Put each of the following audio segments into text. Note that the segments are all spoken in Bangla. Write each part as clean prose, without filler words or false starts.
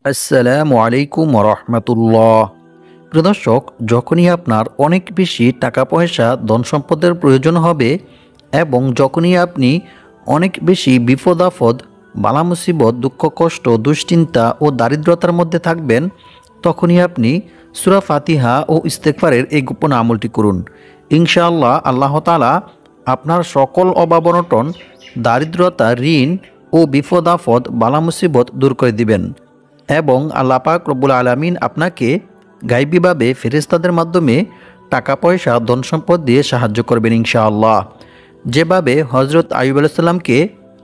আসসালামু আলাইকুম রহমতুল্লাহ। প্রিয় দর্শক, যখনই আপনার অনেক বেশি টাকা পয়সা ধন সম্পদের প্রয়োজন হবে এবং যখনই আপনি অনেক বেশি বিপদ আপদ বালা মুসিবত দুঃখ কষ্ট দুশ্চিন্তা ও দারিদ্রতার মধ্যে থাকবেন, তখনই আপনি সূরা ফাতিহা ও ইস্তেগফারের এই গোপন আমলটি করুন। ইনশাআল্লাহ আল্লাহ তাআলা আপনার সকল অভাব অনটন, দারিদ্রতা, ঋণ ও বিপদ আপদ বালা মুসিবত দূর করে দিবেন এবং আল্লাহ পাক রব্বুল আলামিন আপনাকে গায়বীভাবে ফেরেশতাদের মাধ্যমে টাকা পয়সা ধন সম্পদ দিয়ে সাহায্য করবেন ইনশাআল্লাহ। যেভাবে হযরত আইয়ুব আলাইহিস সালামকে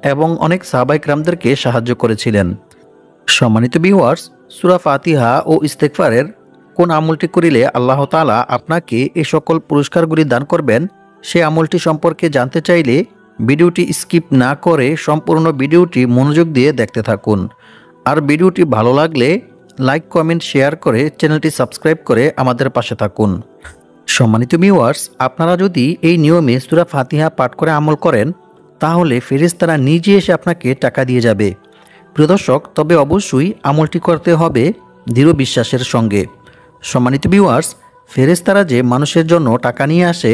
এবং অনেক সাহাবায়ে কেরামদেরকে সাহায্য করেছিলেন। সম্মানিত ভিউয়ার্স, সূরা ফাতিহা ও ইস্তেগফারের কোন আমলটি করিলে আল্লাহ তাআলা আপনাকে এই সকল পুরস্কারগুলি দান করবেন, সেই আমলটি সম্পর্কে জানতে চাইলে ভিডিওটি স্কিপ না করে সম্পূর্ণ ভিডিওটি মনোযোগ দিয়ে দেখতে থাকুন। আর ভিডিওটি ভালো লাগলে লাইক কমেন্ট শেয়ার করে চ্যানেলটি সাবস্ক্রাইব করে আমাদের পাশে থাকুন। সম্মানিত ভিউয়ার্স, আপনারা যদি এই নিয়মে সূরা ফাতিহা পাঠ করে আমল করেন, তাহলে ফেরেশতারা নিজে এসে আপনাকে টাকা দিয়ে যাবে। প্রিয় দর্শক, তবে অবশ্যই আমলটি করতে হবে দৃঢ় বিশ্বাসের সঙ্গে। সম্মানিত ভিউয়ার্স, ফেরেশতারা যে মানুষের জন্য টাকা নিয়ে আসে,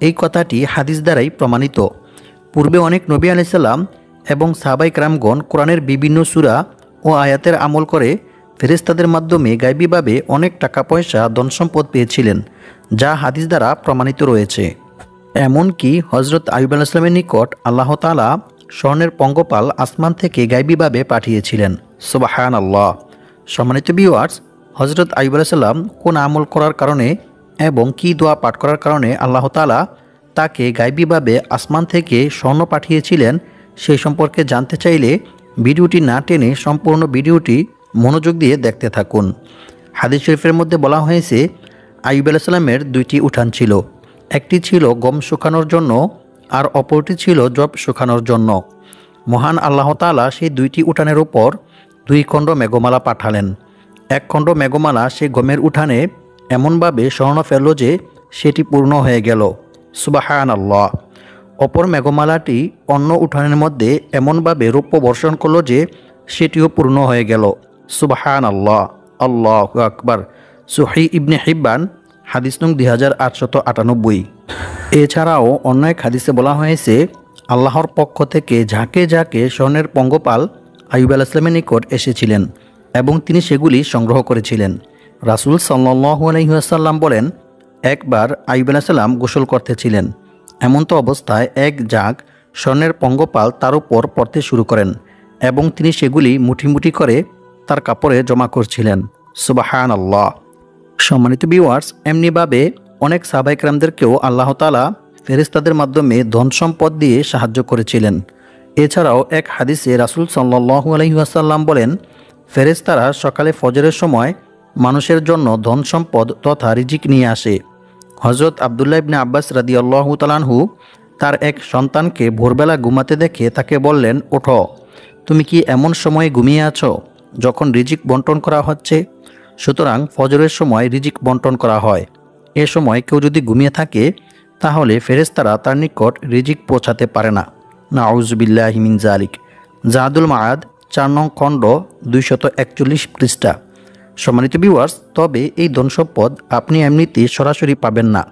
এই কথাটি হাদিস দ্বারাই প্রমাণিত। পূর্বে অনেক নবী আলাইহিস সালাম এবং সাহাবায়ে কেরামগণ কোরআনের বিভিন্ন সূরা ও আয়াতের আমল করে ফেরেশতাদের মাধ্যমে গায়বীভাবে অনেক টাকা পয়সা ধন সম্পদ পেয়েছিলেন, যা হাদিস দ্বারা প্রমাণিত রয়েছে। এমনকি হযরত আইয়ুব আলাইহিস সালামের নিকট আল্লাহ তাআলা স্বর্ণের পঙ্গপাল আসমান থেকে গায়বীভাবে পাঠিয়েছিলেন। সুবহানাল্লাহ। সম্মানিত ভিউয়ার্স, হযরত আইয়ুব আলাইহিস সালাম কোন আমল করার কারণে এবং কি দোয়া পাঠ করার কারণে আল্লাহ তাআলা তাকে গায়বীভাবে আসমান থেকে স্বর্ণ পাঠিয়েছিলেন, সেই সম্পর্কে জানতে চাইলে ভিডিওটি না টেনে সম্পূর্ণ ভিডিওটি মনোযোগ দিয়ে দেখতে থাকুন। হাদিস শরীফের মধ্যে বলা হয়েছে, আইয়ুব আলাইহিস সালামের দুইটি উঠান ছিল। একটি ছিল গম শুকানোর জন্য আর অপরটি ছিল জব শুকানোর জন্য। মহান আল্লাহ তাআলা সেই দুইটি উঠানের উপর দুই খণ্ড মেঘমালা পাঠালেন। এক খণ্ড মেঘমালা সেই গমের উঠানে এমনভাবে স্বর্ণ ফেলল যে সেটি পূর্ণ হয়ে গেল। সুবহানাল্লাহ। অপর মেঘমালাটি অন্য উঠানের মধ্যে এমনভাবে রৌপ্য বর্ষণ করল যে সেটিও পূর্ণ হয়ে গেল। সুবহানাল্লাহ। আল্লাহু আকবার। সহিহ ইবনে হিব্বান হাদিস নং 2898। এছাড়াও অন্য এক হাদিসে বলা হয়েছে, আল্লাহর পক্ষ থেকে ঝাঁকে ঝাঁকে স্বর্ণের পঙ্গপাল আইয়ুব আলাইহিস সালামের নিকট এসেছিলেন এবং তিনি সেগুলি সংগ্রহ করেছিলেন। রাসূল সাল্লাল্লাহু আলাইহি ওয়াসাল্লাম বলেন, একবার আইয়ুব আলাইহিস সালাম গোসল করতেছিলেন। এমন্ত অবস্থায় এক ঝাঁক স্বর্ণের পঙ্গপাল তার উপর পড়তে শুরু করেন এবং তিনি সেগুলি মুঠি মুঠি করে তার কাপড়ে জমা করছিলেন। সুবহানাল্লাহ। সম্মানিত ভিউয়ার্স, এমনিভাবে অনেক সাহাবায়ে কেরামদেরকেও আল্লাহ তাআলা ফেরেশতাদের মাধ্যমে ধন সম্পদ দিয়ে সাহায্য করেছিলেন। এছাড়াও এক হাদিসে রাসূল সাল্লাল্লাহু আলাইহি ওয়াসাল্লাম বলেন, ফেরেশতারা সকালে ফজরের সময় মানুষের জন্য ধন সম্পদ তথা রিজিক নিয়ে আসে। হযরত আব্দুল্লাহ ইবনে আব্বাস রাদিয়াল্লাহু তাআলা আনহু তার এক সন্তানকে ভোরবেলা ঘুমাতে দেখে তাকে বললেন, ওঠো, তুমি কি এমন সময়ে ঘুমিয়ে আছো যখন রিজিক বন্টন করা হচ্ছে? সুতরাং ফজরের সময় রিজিক বন্টন করা হয়। এ সময় কেউ যদি ঘুমিয়ে থাকে, তাহলে ফেরেশতারা তার নিকট রিজিক পৌঁছাতে পারে না। নাউযুবিল্লাহি মিন যালিক। জাদুল মাআদ 4 নং খণ্ড 241 পৃষ্ঠা। সম্মানিত ভিউয়ার্স, তবে এই ধন সম্পদ আপনি এমনিতেই সরাসরি পাবেন না,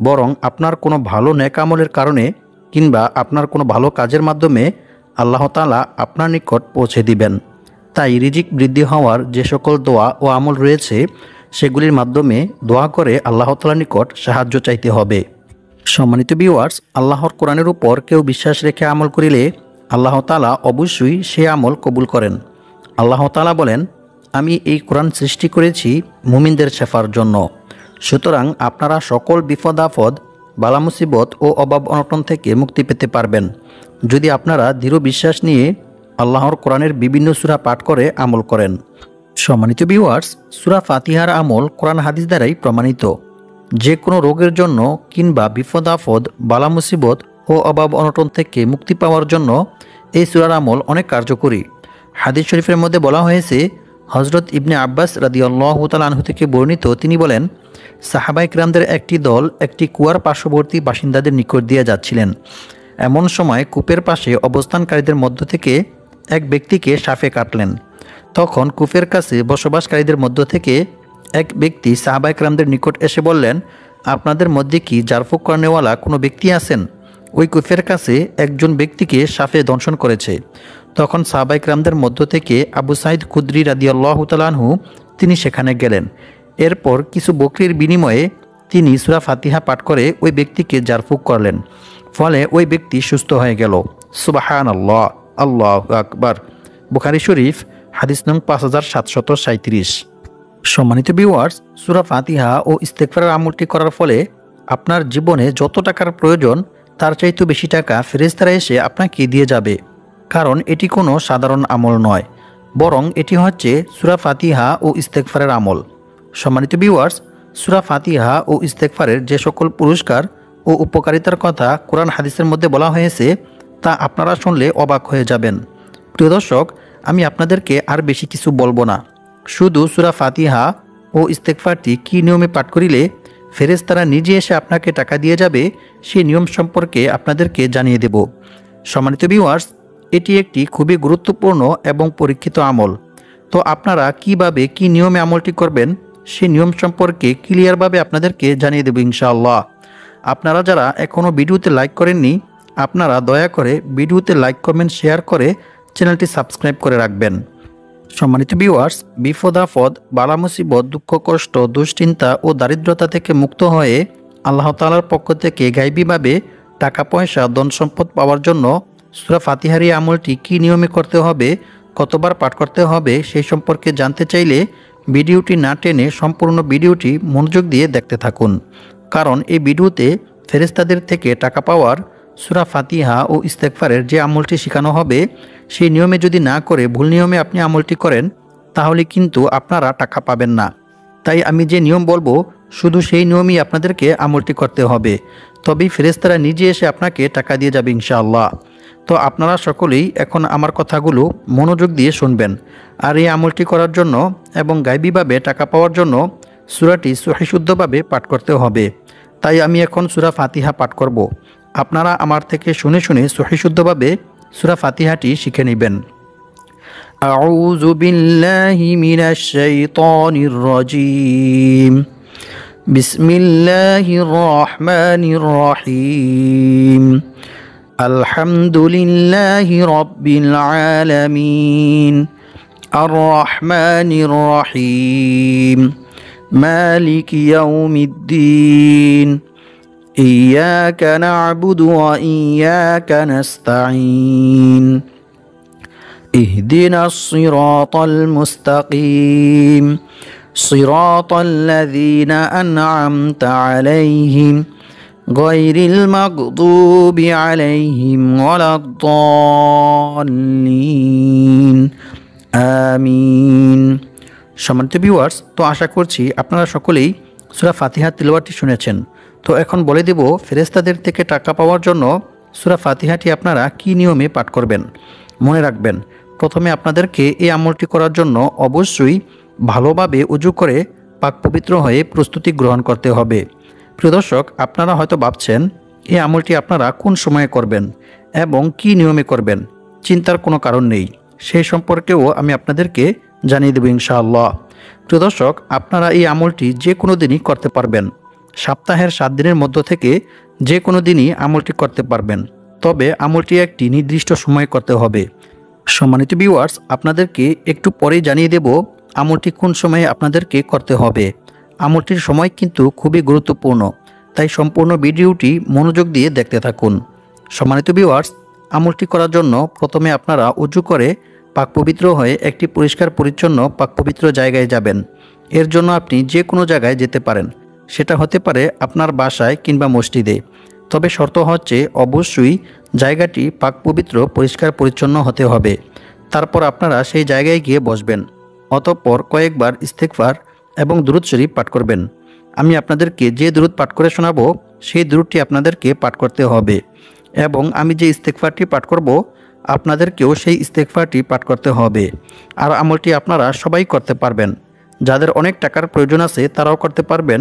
বরং আপনার কোনো ভালো নেক আমলের কারণে কিংবা আপনার কোনো ভালো কাজের মাধ্যমে আল্লাহ তাআলা আপনার নিকট পৌঁছে দিবেন। তাই রিজিক বৃদ্ধি হওয়ার যে সকল দোয়া ও আমল রয়েছে, সেগুলির মাধ্যমে দোয়া করে আল্লাহ তাআলার নিকট সাহায্য চাইতে হবে। সম্মানিত ভিউয়ার্স, আল্লাহর কোরআনের উপর কেউ বিশ্বাস রেখে আমল করিলে আল্লাহ তাআলা অবশ্যই সে আমল কবুল করেন। আল্লাহ তাআলা বলেন, আমি এই কোরআন সৃষ্টি করেছি মুমিনদের শেফার জন্য। সুতরাং আপনারা সকল বিপদ আপদ বালা মুসিবত ও অভাব অনটন থেকে মুক্তি পেতে পারবেন যদি আপনারা দৃঢ় বিশ্বাস নিয়ে আল্লাহর কোরআনের বিভিন্ন সূরা পাঠ করে আমল করেন। সম্মানিত ভিউয়ার্স, সূরা ফাতিহার আমল কোরআন হাদিস দ্বারাই প্রমাণিত। যে কোনো রোগের জন্য কিংবা বিপদ আপদ বালা মুসিবত ও অভাব অনটন থেকে মুক্তি পাওয়ার জন্য এই সূরার আমল অনেক কার্যকরী। হাদিস শরীফের মধ্যে বলা হয়েছে, হযরত ইবনে আব্বাস রাদিয়াল্লাহু তাআলা আনহু থেকে বর্ণিত, তিনি বলেন, সাহাবায়ে কেরামদের একটি দল একটি কুয়ার পার্শ্ববর্তী বাসিন্দাদের নিকট দিয়ে যাচ্ছিলেন। এমন সময় কূপের পাশে অবস্থানকারীদের মধ্য থেকে এক ব্যক্তিকে সাপে কাটলেন। তখন কুফের কাছে বসবাসকারীদের মধ্য থেকে এক ব্যক্তি সাহাবা ইকরামদের নিকট এসে বললেন, আপনাদের মধ্যে কি জারফুক কর্নেওয়ালা কোনো ব্যক্তি আছেন? ওই কুফের কাছে একজন ব্যক্তিকে সাপে দংশন করেছে। তখন সাহাবা ইকরামদের মধ্য থেকে আবু সাঈদ খুদরি রাদিয়াল্লাহু তাআলা আনহু তিনি সেখানে গেলেন। এরপর কিছু বকরির বিনিময়ে তিনি সূরা ফাতিহা পাঠ করে ওই ব্যক্তিকে জারফুক করলেন। ফলে ওই ব্যক্তি সুস্থ হয়ে গেল। সুবহানাল্লাহ, আল্লাহু আকবার। বুখারী শরীফ হাদিস নং 5737। সম্মানিত ভিউয়ার্স, সূরা ফাতিহা ও ইস্তেগফারের আমলটি করার ফলে আপনার জীবনে যত টাকার প্রয়োজন তার চাইতে বেশি টাকা ফেরেশতারা এসে আপনাকে দিয়ে যাবে। কারণ এটি কোনো সাধারণ আমল নয়, বরং এটি হচ্ছে সূরা ফাতিহা ও ইস্তেগফারের আমল। সম্মানিত ভিউয়ার্স, সূরা ফাতিহা ও ইস্তেগফারের যে সকল পুরস্কার ও উপকারিতার কথা কোরআন হাদিসের মধ্যে বলা হয়েছে তা আপনারা শুনলে অবাক হয়ে যাবেন। প্রিয় দর্শক, আমি আপনাদেরকে আর বেশি কিছু বলবো না। শুধু সূরা ফাতিহা ও ইস্তেগফারটি কী নিয়মে পাঠ করিলে ফেরেশতারা নিজে এসে আপনাকে টাকা দিয়ে যাবে সেই নিয়ম সম্পর্কে আপনাদেরকে জানিয়ে দেব। সম্মানিত ভিউয়ার্স, এটি একটি খুবই গুরুত্বপূর্ণ এবং পরীক্ষিত আমল। তো আপনারা কিভাবে কি নিয়মে আমলটি করবেন সেই নিয়ম সম্পর্কে ক্লিয়ারভাবে আপনাদেরকে জানিয়ে দেব ইনশাআল্লাহ। আপনারা যারা এখনও ভিডিওতে লাইক করেননি, আপনারা দয়া করে ভিডিওতে লাইক, কমেন্ট, শেয়ার করে চ্যানেলটি সাবস্ক্রাইব করে রাখবেন। সম্মানিত ভিউয়ার্স, বিপদ আপদ, বালা মুসিবত, দুঃখ কষ্ট, দুশ্চিন্তা ও দারিদ্রতা থেকে মুক্ত হয়ে আল্লাহ তাআলার পক্ষ থেকে গায়বীভাবে টাকা পয়সা, ধন সম্পদ পাওয়ার জন্য সূরা ফাতিহার এই আমলটি কী নিয়মে করতে হবে, কতবার পাঠ করতে হবে সেই সম্পর্কে জানতে চাইলে ভিডিওটি না টেনে সম্পূর্ণ ভিডিওটি মনোযোগ দিয়ে দেখতে থাকুন। কারণ এই ভিডিওতে ফেরেশতাদের থেকে টাকা পাওয়ার সূরা ফাতিহা ও ইস্তেগফারের যে আমলটি শেখানো হবে সেই নিয়মে যদি না করে ভুল নিয়মে আপনি আমলটি করেন তাহলে কিন্তু আপনারা টাকা পাবেন না। তাই আমি যে নিয়ম বলবো শুধু সেই নিয়মই আপনাদেরকে আমলটি করতে হবে, তবেই ফেরেশতারা নিজে এসে আপনাকে টাকা দিয়ে যাবে ইনশাআল্লাহ। তো আপনারা সকলেই এখন আমার কথাগুলো মনোযোগ দিয়ে শুনবেন। আর এই আমলটি করার জন্য এবং গায়বীভাবে টাকা পাওয়ার জন্য সূরাটি সহিশুদ্ধভাবে পাঠ করতে হবে। তাই আমি এখন সূরা ফাতিহা পাঠ করব। আপনারা আমার থেকে শুনে শুনে সহিশুদ্ধভাবে সূরা ফাতিহাটি শিখে নেবেন। আউযু বিল্লাহি মিনাশ শাইতানির রাজীম। বিসমিল্লাহির রহমানির রহিম। আলহামদুলিল্লাহি রাব্বিল আলামিন। আর রহমানির রহিম। মালিকি ইয়াউমিদ্দিন। إياك نعبد وإياك نستعين. اهدنا الصراط المستقيم. صراط الذين أنعمت عليهم غير المغضوب عليهم ولا الضالين. آمين. সম্মানিত ভিউয়ার্স, তো আশা করছি আপনারা সকলেই সূরা ফাতিহা তিলাওয়াতটি শুনেছেন। তো এখন বলে দেব ফেরেশতাদের থেকে টাকা পাওয়ার জন্য সূরা ফাতিহাটি আপনারা কী নিয়মে পাঠ করবেন। মনে রাখবেন, প্রথমে আপনাদেরকে এই আমলটি করার জন্য অবশ্যই ভালোভাবে উজু করে পাক পবিত্র হয়ে প্রস্তুতি গ্রহণ করতে হবে। প্রিয় দর্শক, আপনারা হয়তো ভাবছেন এই আমলটি আপনারা কোন সময়ে করবেন এবং কী নিয়মে করবেন। চিন্তার কোনো কারণ নেই, সেই সম্পর্কেও আমি আপনাদেরকে জানিয়ে দেব ইনশাআল্লাহ। প্রিয় দর্শক, আপনারা এই আমলটি যে কোনো দিনই করতে পারবেন। সপ্তাহের 7 দিনের মধ্য থেকে যে কোনো দিনই আমলটি করতে পারবেন, তবে আমলটি একটি নির্দিষ্ট সময়ে করতে হবে। সম্মানিত ভিউয়ার্স, আপনাদেরকে একটু পরেই জানিয়ে দেব আমলটি কোন সময়ে আপনাদেরকে করতে হবে। আমলটির সময় কিন্তু খুবই গুরুত্বপূর্ণ, তাই সম্পূর্ণ ভিডিওটি মনোযোগ দিয়ে দেখতে থাকুন। সম্মানিত ভিউয়ার্স, আমলটি করার জন্য প্রথমে আপনারা উজু করে পাক পবিত্র হয়ে একটি পরিষ্কার পরিচ্ছন্ন পাক পবিত্র জায়গায় যাবেন। এর জন্য আপনি যে কোনো জায়গায় যেতে পারেন, সেটা হতে পারে আপনার বাসায় কিংবা মসজিদে। তবে শর্ত হচ্ছে অবশ্যই জায়গাটি পাক পবিত্র, পরিষ্কার পরিচ্ছন্ন হতে হবে। তারপর আপনারা সেই জায়গায় গিয়ে বসবেন। অতঃপর কয়েকবার ইস্তেগফার এবং দুরূদ শরীফ পাঠ করবেন। আমি আপনাদেরকে যে দুরূদ পাঠ করে শোনাবো সেই দুরূদটি আপনাদেরকে পাঠ করতে হবে এবং আমি যে ইস্তেগফারটি পাঠ করব আপনাদেরকেও সেই ইস্তেগফারটি পাঠ করতে হবে। আর আমলটি আপনারা সবাই করতে পারবেন। যাদের অনেক টাকার প্রয়োজন আছে তারাও করতে পারবেন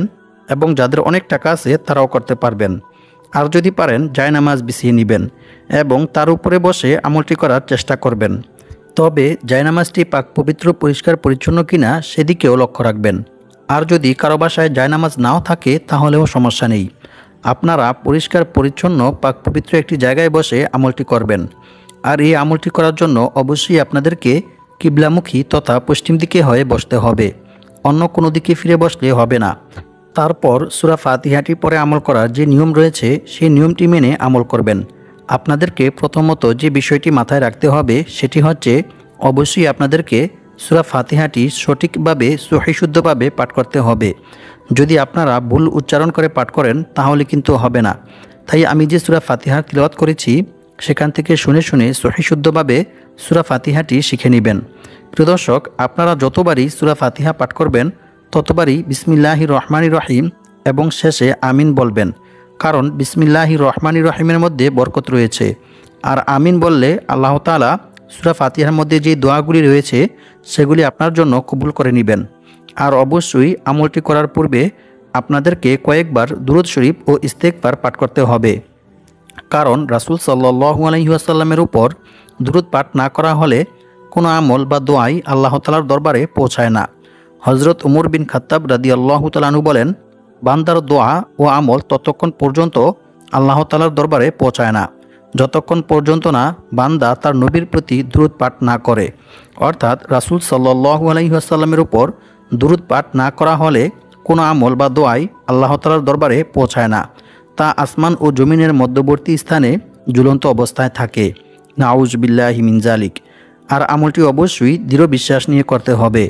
এবং যাদের অনেক টাকা আছে তারাও করতে পারবেন। আর যদি পারেন জায়নামাজ বিছিয়ে নেবেন এবং তার উপরে বসে আমলটি করার চেষ্টা করবেন। তবে জায়নামাজটি পাক পবিত্র পরিষ্কার পরিচ্ছন্ন কিনা সেদিকেও লক্ষ্য রাখবেন। আর যদি কারো বাসায় জায়নামাজ নাও থাকে তাহলেও সমস্যা নেই, আপনারা পরিষ্কার পরিচ্ছন্ন পাক পবিত্র একটি জায়গায় বসে আমলটি করবেন। আর এই আমলটি করার জন্য অবশ্যই আপনাদেরকে কিবলামুখী তথা পশ্চিম দিকে হয়ে বসতে হবে, অন্য কোনো দিকে ফিরে বসলে হবে না। তারপর সূরা ফাতিহাটি পরে আমল করার যে নিয়ম রয়েছে সেই নিয়মটি মেনে আমল করবেন। আপনাদেরকে প্রথমত যে বিষয়টি মাথায় রাখতে হবে সেটি হচ্ছে অবশ্যই আপনাদেরকে সূরা ফাতিহাটি সঠিকভাবে সহিশুদ্ধভাবে পাঠ করতে হবে। যদি আপনারা ভুল উচ্চারণ করে পাঠ করেন তাহলে কিন্তু হবে না। তাই আমি যে সূরা ফাতিহা তিলাওয়াত করেছি সেখান থেকে শুনে শুনে সহিশুদ্ধভাবে সূরা ফাতিহাটি শিখে নেবেন। প্রিয় দর্শক, আপনারা যতবারই সূরা ফাতিহা পাঠ করবেন ততবারই বিসমিল্লাহির রহমানির রহিম এবং শেষে আমিন বলবেন, কারণ বিসমিল্লাহির রহমানির রহিমের মধ্যে বরকত রয়েছে। আর আমিন বললে আল্লাহ তাআলা সূরা ফাতিহার মধ্যে যে দোয়াগুলি রয়েছে সেগুলি আপনার জন্য কবুল করে নেবেন। আর অবশ্যই আমলটি করার পূর্বে আপনাদেরকে কয়েকবার দুরূদ শরীফ ও ইস্তেগফার পাঠ করতে হবে, কারণ রাসূল সাল্লাল্লাহু আলাইহি ওয়াসাল্লামের উপর দুরূদ পাঠ না করা হলে কোনো আমল বা দোয়াই আল্লাহ তাআলার দরবারে পৌঁছায় না। হযরত উমর বিন খাত্তাব রাদিয়াল্লাহু তাআলা আনহু বলেন, বান্দার দোয়া ও আমল ততক্ষণ পর্যন্ত আল্লাহ তাআলার দরবারে পৌঁছায় না যতক্ষণ পর্যন্ত না বান্দা তার নবীর প্রতি দুরূদ পাঠ না করে। অর্থাৎ রাসূল সাল্লাল্লাহু আলাইহি ওয়াসাল্লামের উপর দুরূদ পাঠ না করা হলে কোনো আমল বা দোয়াই আল্লাহ তাআলার দরবারে পৌঁছায় না, তা আসমান ও জমিনের মধ্যবর্তী স্থানে ঝুলন্ত অবস্থায় থাকে। নাউজ বিল্লাহি মিন জালিক। আর আমলটি অবশ্যই দৃঢ় বিশ্বাস নিয়ে করতে হবে।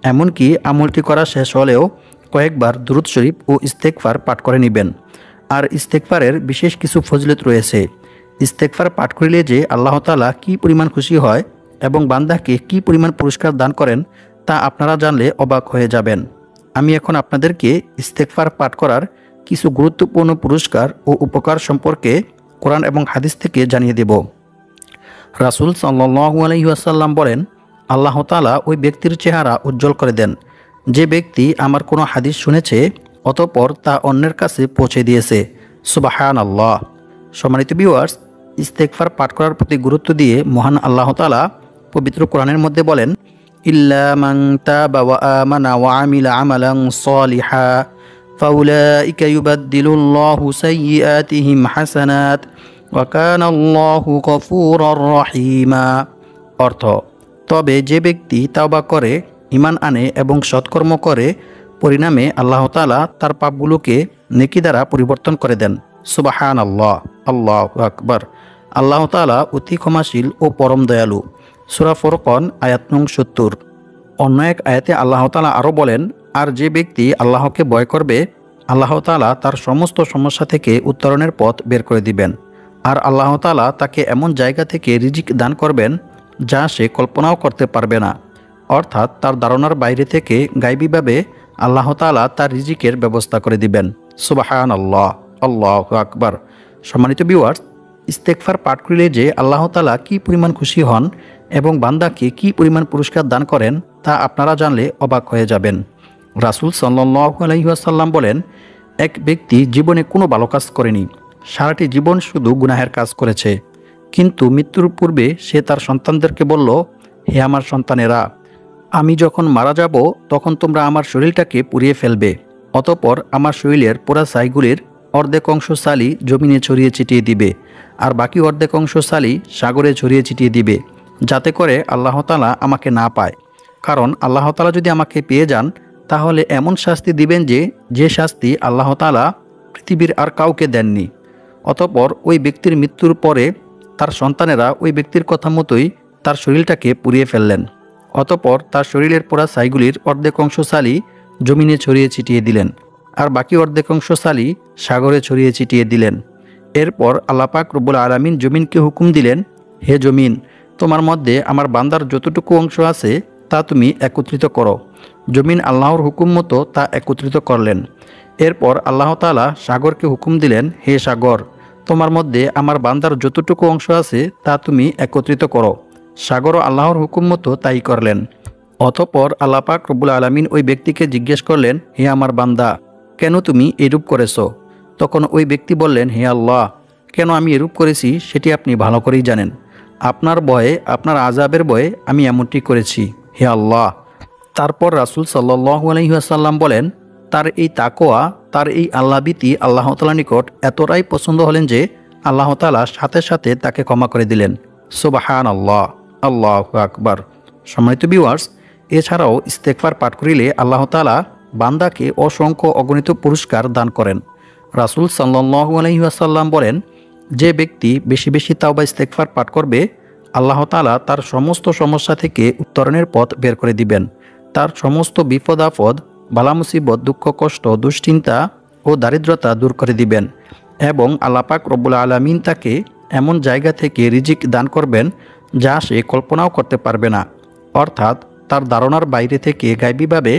এমনকি আমলটি করা শেষ হলেও কয়েকবার দুরূদ শরীফ ও ইস্তেগফার পাঠ করে নেবেন। আর ইস্তেগফারের বিশেষ কিছু ফজিলত রয়েছে। ইস্তেগফার পাঠ করিলে যে আল্লাহ তাআলা কী পরিমাণ খুশি হয় এবং বান্দাকে কী পরিমাণ পুরস্কার দান করেন তা আপনারা জানলে অবাক হয়ে যাবেন। আমি এখন আপনাদেরকে ইস্তেগফার পাঠ করার কিছু গুরুত্বপূর্ণ পুরস্কার ও উপকার সম্পর্কে কোরআন এবং হাদিস থেকে জানিয়ে দেব। রাসূল সাল্লাল্লাহু আলাইহি ওয়াসাল্লাম বলেন, আল্লাহ তাআলা ওই ব্যক্তির চেহারা উজ্জ্বল করে দেন যে ব্যক্তি আমার কোনো হাদিস শুনেছে অতঃপর তা অন্যের কাছে পৌঁছে দিয়েছে। সুবহানাল্লাহ। সম্মানিত ভিউয়ার্স, ইস্তেগফার পাঠ করার প্রতি গুরুত্ব দিয়ে মহান আল্লাহ তাআলা পবিত্র কোরআনের মধ্যে বলেন, ইল্লা মান তাবা ওয়া আমানা ওয়া আমিলা আমালান সলিহা ফাউলাইকা ইউবাদদিলুল্লাহু সাইয়্যাতিহিম হাসানাত ওয়া কানাল্লাহু গফুরুর রহিমা। অর্থ, তবে যে ব্যক্তি তাওবা করে, ঈমান আনে এবং সৎকর্ম করে, পরিণামে আল্লাহ তাআলা তার পাপগুলোকে নেকি দ্বারা পরিবর্তন করে দেন। সুবহানাল্লাহ, আল্লাহু আকবার। আল্লাহ তাআলা অতি ক্ষমাশীল ও পরম দয়ালু। সূরা ফুরকান আয়াত নং ৭০। অন্য এক আয়াতে আল্লাহ তাআলা আরও বলেন, আর যে ব্যক্তি আল্লাহকে ভয় করবে আল্লাহ তাআলা তার সমস্ত সমস্যা থেকে উত্তরণের পথ বের করে দিবেন। আর আল্লাহ তাআলা তাকে এমন জায়গা থেকে রিজিক দান করবেন যা সে কল্পনাও করতে পারবে না। অর্থাৎ তার ধারণার বাইরে থেকে গায়বীভাবে আল্লাহ তাআলা তার রিজিকের ব্যবস্থা করে দিবেন। সুবহানাল্লাহ, আল্লাহু আকবার। সম্মানিত ভিউয়ার্স, ইস্তেগফার পাঠ করিলে যে আল্লাহ তাআলা কী পরিমাণ খুশি হন এবং বান্দাকে কী পরিমাণ পুরস্কার দান করেন তা আপনারা জানলে অবাক হয়ে যাবেন। রাসূল সাল্লাল্লাহু আলাইহি ওয়াসাল্লাম বলেন, এক ব্যক্তি জীবনে কোনো ভালো কাজ করেনি, সারাটি জীবন শুধু গুনাহের কাজ করেছে, কিন্তু মৃত্যুর পূর্বে সে তার সন্তানদেরকে বলল, হে আমার সন্তানেরা, আমি যখন মারা যাব তখন তোমরা আমার শরীরটাকে পুড়িয়ে ফেলবে, অতঃপর আমার শরীরের পোড়া ছাইগুলির অর্ধেক অংশ সালি জমিনে ছড়িয়ে ছিটিয়ে দিবে আর বাকি অর্ধেক অংশ সালি সাগরে ছড়িয়ে ছিটিয়ে দিবে, যাতে করে আল্লাহ তাআলা আমাকে না পায়। কারণ আল্লাহ তাআলা যদি আমাকে পেয়ে যান তাহলে এমন শাস্তি দিবেন যে শাস্তি আল্লাহ তাআলা পৃথিবীর আর কাউকে দেননি। অতঃপর ওই ব্যক্তির মৃত্যুর পরে তার সন্তানেরা ওই ব্যক্তির কথা মতোই তার শরীরটাকে পুড়িয়ে ফেললেন। অতঃপর তার শরীরের পোড়া ছাইগুলির অর্ধেক অংশ সালি জমিনে ছড়িয়ে ছিটিয়ে দিলেন আর বাকি অর্ধেক অংশ সালি সাগরে ছড়িয়ে ছিটিয়ে দিলেন। এরপর আল্লাহ পাক রব্বুল আলামিন জমিনকে হুকুম দিলেন, হে জমিন, তোমার মধ্যে আমার বান্দার যতটুকু অংশ আছে তা তুমি একত্রিত করো। জমিন আল্লাহর হুকুম মতো তা একত্রিত করলেন। এরপর আল্লাহ তাআলা সাগরকে হুকুম দিলেন, হে সাগর, তোমার মধ্যে আমার বান্দার যতটুকু অংশ আছে তা তুমি একত্রিত করো। সাগরও আল্লাহর হুকুম মতো তাই করলেন। অতঃপর আল্লাহ পাক রব্বুল আলামিন ওই ব্যক্তিকে জিজ্ঞেস করলেন, হে আমার বান্দা, কেন তুমি এরূপ করেছ? তখন ওই ব্যক্তি বললেন, হে আল্লাহ, কেন আমি এরূপ করেছি সেটি আপনি ভালো করেই জানেন। আপনার ভয়ে, আপনার আযাবের ভয়ে আমি এমনটি করেছি হে আল্লাহ। তারপর রাসূল সাল্লাল্লাহু আলাইহি ওয়াসাল্লাম বলেন, তার এই তাকওয়া, তার এই আল্লাহভীতি আল্লাহ তাআলার নিকট এতটাই পছন্দ হলেন যে আল্লাহ তাআলা সাথে সাথে তাকে ক্ষমা করে দিলেন। সুবহানাল্লাহ, আল্লাহু আকবার। সম্মানিত ভিউয়ার্স, এছাড়াও ইস্তেগফার পাঠ করিলে আল্লাহ তাআলা বান্দাকে অসংখ্য অগণিত পুরস্কার দান করেন। রাসূল সাল্লাল্লাহু আলাইহি ওয়াসাল্লাম বলেন, যে ব্যক্তি বেশি বেশি তাওবা ইস্তেগফার পাঠ করবে, আল্লাহ তাআলা তার সমস্ত সমস্যা থেকে উত্তরণের পথ বের করে দিবেন। তার সমস্ত বিপদ আপদ, বালা মুসিবত, দুঃখ কষ্ট, দুশ্চিন্তা ও দারিদ্রতা দূর করে দিবেন এবং আল্লাহ পাক রব্বুল আলামিন তাকে এমন জায়গা থেকে রিজিক দান করবেন যা সে কল্পনাও করতে পারবে না। অর্থাৎ তার ধারণার বাইরে থেকে গায়বীভাবে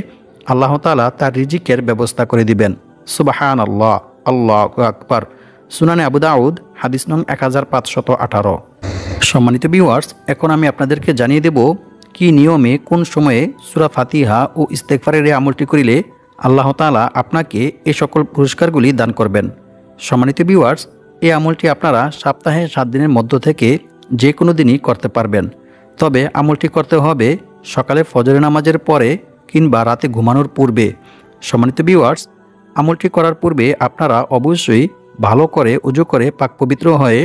আল্লাহ তাআলা তার রিজিকের ব্যবস্থা করে দিবেন। সুবহানাল্লাহ, আল্লাহু আকবার। সুনানে আবু দাউদ, হাদিস নং 1518। সম্মানিত ভিউয়ার্স, এখন আমি আপনাদেরকে জানিয়ে দেব কি নিয়মে, কোন সময়ে সূরা ফাতিহা ও ইস্তেগফারের এই আমলটি করিলে আল্লাহ তাআলা আপনাকে এই সকল পুরস্কারগুলি দান করবেন। সম্মানিত ভিউয়ার্স, এই আমলটি আপনারা সপ্তাহে 7 দিনের মধ্য থেকে যে কোনো দিনই করতে পারবেন। তবে আমলটি করতে হবে সকালে ফজরের নামাজের পরে কিংবা রাতে ঘুমানোর পূর্বে। সম্মানিত ভিউয়ার্স, আমলটি করার পূর্বে আপনারা অবশ্যই ভালো করে উজু করে পাক পবিত্র হয়ে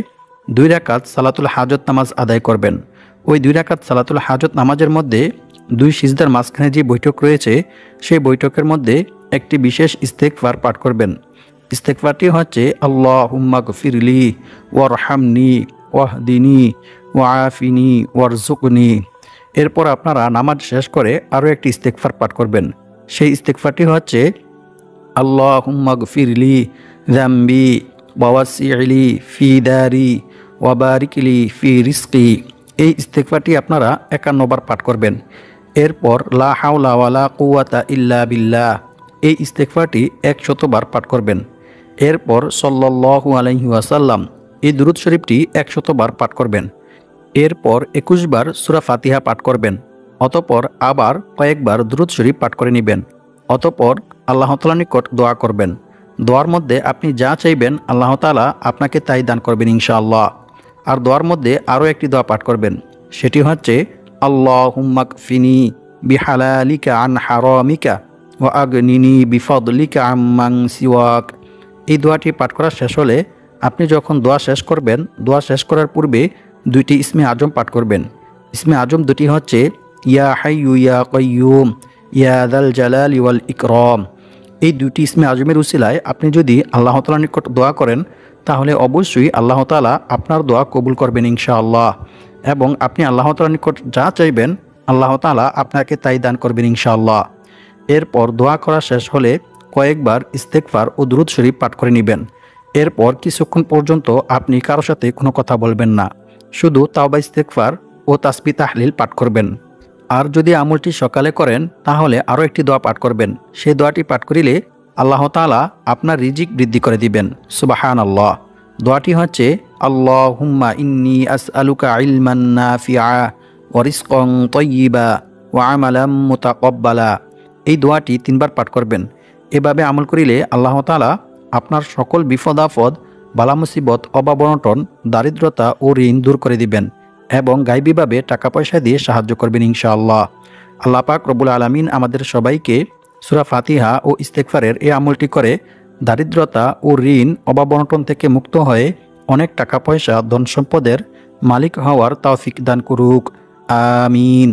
2 রাকাত সালাতুল হাজত নামাজ আদায় করবেন। ওই 2 রাকাত সালাতুল হাজত নামাজের মধ্যে 2 সিজদার মাঝখানে যে বৈঠক রয়েছে, সেই বৈঠকের মধ্যে একটি বিশেষ ইস্তেগফার পাঠ করবেন। ইস্তেগফারটি হচ্ছে আল্লাহুম্মা গফিরলি ওয়ারহামনি ওয়াহদিনি ওয়াআফিনি ওয়ারজুকনি। এরপর আপনারা নামাজ শেষ করে আরও একটি ইস্তেগফার পাঠ করবেন। সেই ইস্তেগফারটি হচ্ছে আল্লাহুম্মা গফিরলি যামবি ওয়াওয়াসি'লি ফি দারি ওয়াবারিকলি ফি রিজকি। এই ইস্তেগফারটি আপনারা 51 বার পাঠ করবেন। এরপর লা হাওলা ওয়ালা কুওয়াতা ইল্লা বিল্লাহ, এই ইস্তেগফারটি 100 বার পাঠ করবেন। এরপর সাল্লাল্লাহু আলাইহি ওয়াসাল্লাম, এই দুরূদ শরীফটি 100 বার পাঠ করবেন। এরপর 21 বার সূরা ফাতিহা পাঠ করবেন। অতঃপর আবার কয়েকবার দুরূদ শরীফ পাঠ করে নেবেন। অতঃপর আল্লাহ তাআলার নিকট দোয়া করবেন। দোয়ার মধ্যে আপনি যা চাইবেন আল্লাহ তাআলা আপনাকে তাই দান করবেন ইনশাআল্লাহ। আর দোয়ার মধ্যে আরও একটি দোয়া পাঠ করবেন, সেটি হচ্ছে আল্লাহুম্মা কফিনি বিহালালিকা আন হারামিকা ওয়া আগনিনি বিফদলিকা আম্মান সিওয়াক। এই দোয়াটি পাঠ করা শেষ হলে আপনি যখন দোয়া শেষ করবেন, দোয়া শেষ করার পূর্বে 2টি ইসমে আজম পাঠ করবেন। ইসমে আজম দুটি হচ্ছে ইয়া হাইয়ু ইয়া কাইয়ুম ইয়া যাল জালালি ওয়াল ইকরাম। এই 2টি ইসমে আজমের উসিলায় আপনি যদি আল্লাহ তাআলার নিকট দোয়া করেন, তাহলে অবশ্যই আল্লাহ তাআলা আপনার দোয়া কবুল করবেন ইনশাআল্লাহ। এবং আপনি আল্লাহ তাআলার নিকট যা চাইবেন আল্লাহ তাআলা আপনাকে তাই দান করবেন ইনশাআল্লাহ। এরপর দোয়া করা শেষ হলে কয়েকবার ইস্তেগফার ও দুরূদ শরীফ পাঠ করে নেবেন। এরপর কিছুক্ষণ পর্যন্ত আপনি কারো সাথে কোনো কথা বলবেন না, শুধু তাওবা ইস্তেগফার ও তাসবিহ তাহলিল পাঠ করবেন। আর যদি আমলটি সকালে করেন, তাহলে আরও একটি দোয়া পাঠ করবেন। সেই দোয়াটি পাঠ করিলে আল্লাহ তাআলা আপনার রিজিক বৃদ্ধি করে দিবেন। সুবহানাল্লাহ। দোয়াটি হচ্ছে আল্লাহুম্মা ইন্নী আসআলুকা ইলমান নাফিআ ওয়া রিজকান তাইয়্যিবা ওয়া আমালাম মুতাকাব্বালা। এই দোয়াটি 3 বার পাঠ করবেন। এভাবে আমল করিলে আল্লাহ তাআলা আপনার সকল বিপদ আপদ, বালা মুসিবত, অভাব অনটন, দারিদ্রতা ও ঋণ দূর করে দিবেন এবং গায়বীভাবে টাকা পয়সা দিয়ে সাহায্য করবেন ইনশাআল্লাহ। আল্লাহ পাক রব্বুল আলামিন আমাদের সবাইকে সূরা ফাতিহা ও ইস্তেগফারের এই আমলটি করে দারিদ্রতা ও ঋণ, অভাব অনটন থেকে মুক্ত হয়ে অনেক টাকা পয়সা, ধন সম্পদের মালিক হওয়ার তৌফিক দান করুক। আমিন।